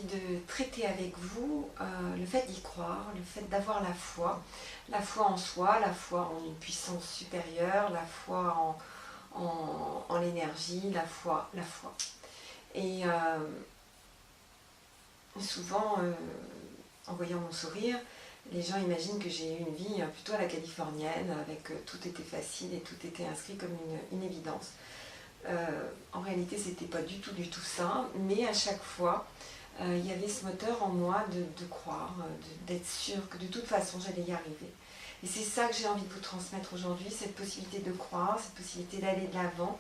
envie de traiter avec vous le fait d'y croire, le fait d'avoir la foi en soi, la foi en une puissance supérieure, la foi en l'énergie, la foi. Et souvent, en voyant mon sourire, les gens imaginent que j'ai eu une vie plutôt à la californienne, avec tout était facile et tout était inscrit comme une évidence. En réalité, c'était pas du tout ça, mais à chaque fois, il y avait ce moteur en moi de croire, d'être sûre que de toute façon j'allais y arriver. Et c'est ça que j'ai envie de vous transmettre aujourd'hui, cette possibilité de croire, cette possibilité d'aller de l'avant.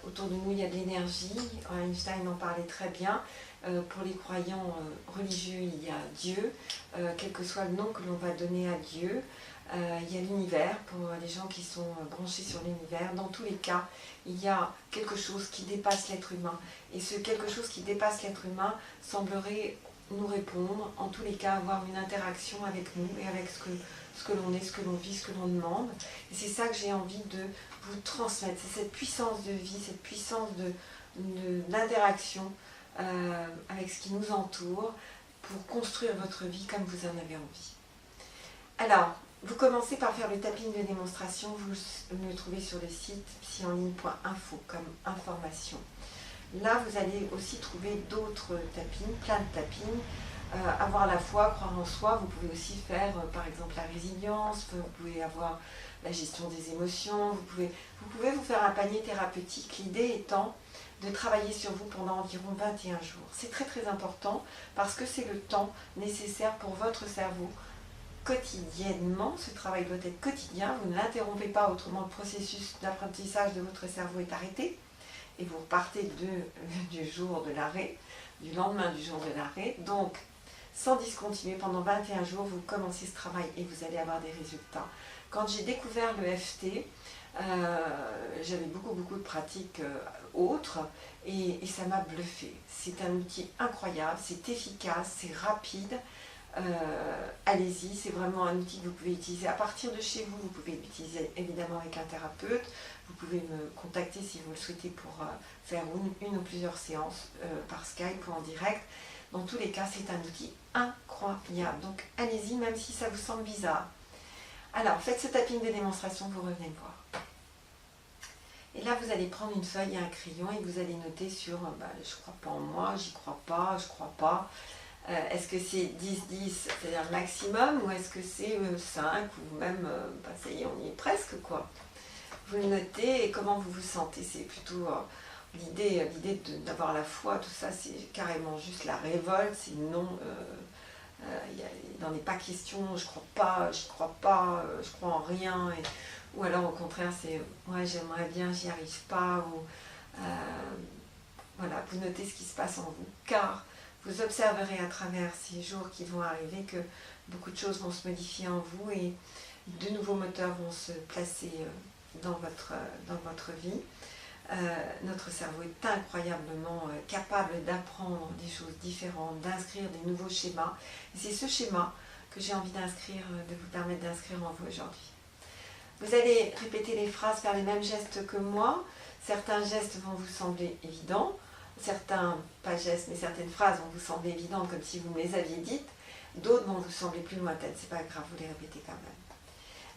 Autour de nous, il y a de l'énergie. Einstein en parlait très bien. Pour les croyants religieux, il y a Dieu. Quel que soit le nom que l'on va donner à Dieu, il y a l'univers pour les gens qui sont branchés sur l'univers. Dans tous les cas, il y a quelque chose qui dépasse l'être humain. Et ce quelque chose qui dépasse l'être humain semblerait nous répondre, en tous les cas avoir une interaction avec nous et avec ce que l'on est, ce que l'on vit, ce que l'on demande. Et c'est ça que j'ai envie de vous transmettre, c'est cette puissance de vie, cette puissance d'interaction avec ce qui nous entoure pour construire votre vie comme vous en avez envie. Alors, vous commencez par faire le tapping de démonstration, vous le trouvez sur le site psyenligne.info comme information. Là, vous allez aussi trouver d'autres tappings, plein de tappings. Avoir la foi, croire en soi, vous pouvez aussi faire par exemple la résilience, vous pouvez avoir la gestion des émotions, vous pouvez vous faire un panier thérapeutique, l'idée étant de travailler sur vous pendant environ 21 jours. C'est très très important parce que c'est le temps nécessaire pour votre cerveau quotidiennement, ce travail doit être quotidien, vous ne l'interrompez pas, autrement le processus d'apprentissage de votre cerveau est arrêté et vous repartez du jour de l'arrêt, du lendemain du jour de l'arrêt, donc sans discontinuer pendant 21 jours, vous commencez ce travail et vous allez avoir des résultats. Quand j'ai découvert le FT, j'avais beaucoup de pratiques autres et ça m'a bluffé. C'est un outil incroyable, c'est efficace, c'est rapide. Allez-y, c'est vraiment un outil que vous pouvez utiliser à partir de chez vous. Vous pouvez l'utiliser évidemment avec un thérapeute. Vous pouvez me contacter si vous le souhaitez pour faire une ou plusieurs séances par Skype ou en direct. Dans tous les cas, c'est un outil incroyable. Donc allez-y, même si ça vous semble bizarre. Alors, faites ce tapping de démonstration, vous revenez me voir. Et là, vous allez prendre une feuille et un crayon et vous allez noter sur je crois pas en moi, j'y crois pas, je crois pas. Est-ce que c'est 10-10, c'est-à-dire le maximum, ou est-ce que c'est 5, ou même, ça y est, on y est presque, quoi. Vous le notez et comment vous vous sentez. C'est plutôt l'idée d'avoir la foi, tout ça, c'est carrément juste la révolte, c'est non, il n'en est pas question, je crois pas, je crois pas, je crois en rien, ou alors au contraire, c'est ouais, j'aimerais bien, j'y arrive pas, ou voilà, vous notez ce qui se passe en vous, car vous observerez à travers ces jours qui vont arriver que beaucoup de choses vont se modifier en vous et de nouveaux moteurs vont se placer dans votre vie. Notre cerveau est incroyablement capable d'apprendre des choses différentes, d'inscrire des nouveaux schémas. Et c'est ce schéma que j'ai envie d'inscrire, de vous permettre d'inscrire en vous aujourd'hui. Vous allez répéter les phrases, faire les mêmes gestes que moi. Certains gestes vont vous sembler évidents. Certains, pas gestes, mais certaines phrases vont vous sembler évidentes comme si vous me les aviez dites. D'autres vont vous sembler plus lointaines. C'est pas grave, vous les répétez quand même.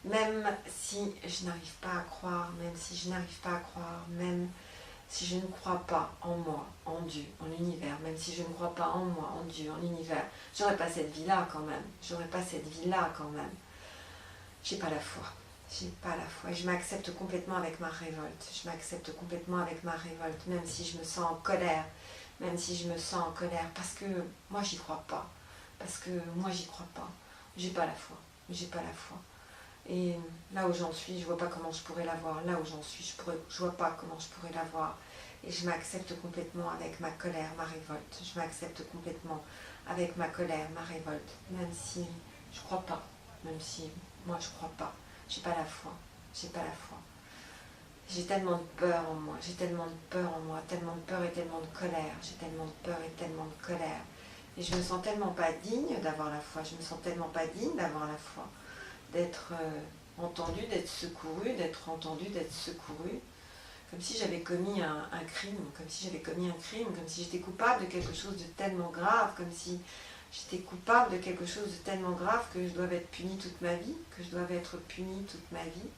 Même si je n'arrive pas à croire, même si je n'arrive pas à croire, même si je ne crois pas en moi, en Dieu, en l'univers, même si je ne crois pas en moi, en Dieu, en l'univers, j'aurais pas cette vie-là quand même. J'aurais pas cette vie-là quand même. J'ai pas la foi. J'ai pas la foi. Et je m'accepte complètement avec ma révolte. Je m'accepte complètement avec ma révolte, même si je me sens en colère. Même si je me sens en colère, parce que moi j'y crois pas. Parce que moi j'y crois pas. J'ai pas la foi. J'ai pas la foi. Et là où j'en suis, je vois pas comment je pourrais l'avoir. Là où j'en suis, je vois pas comment je pourrais l'avoir. Et je m'accepte complètement avec ma colère, ma révolte. Je m'accepte complètement avec ma colère, ma révolte. Même si je crois pas. Même si moi je crois pas. J'ai pas la foi. J'ai pas la foi. J'ai tellement de peur en moi. J'ai tellement de peur en moi. Tellement de peur et tellement de colère. J'ai tellement de peur et tellement de colère. Et je me sens tellement pas digne d'avoir la foi. Je me sens tellement pas digne d'avoir la foi. D'être entendu, d'être secouru, d'être entendu, d'être secouru. comme si j'avais commis un crime, comme si j'avais commis un crime, comme si j'étais coupable de quelque chose de tellement grave, comme si j'étais coupable de quelque chose de tellement grave que je dois être punie toute ma vie, que je dois être punie toute ma vie.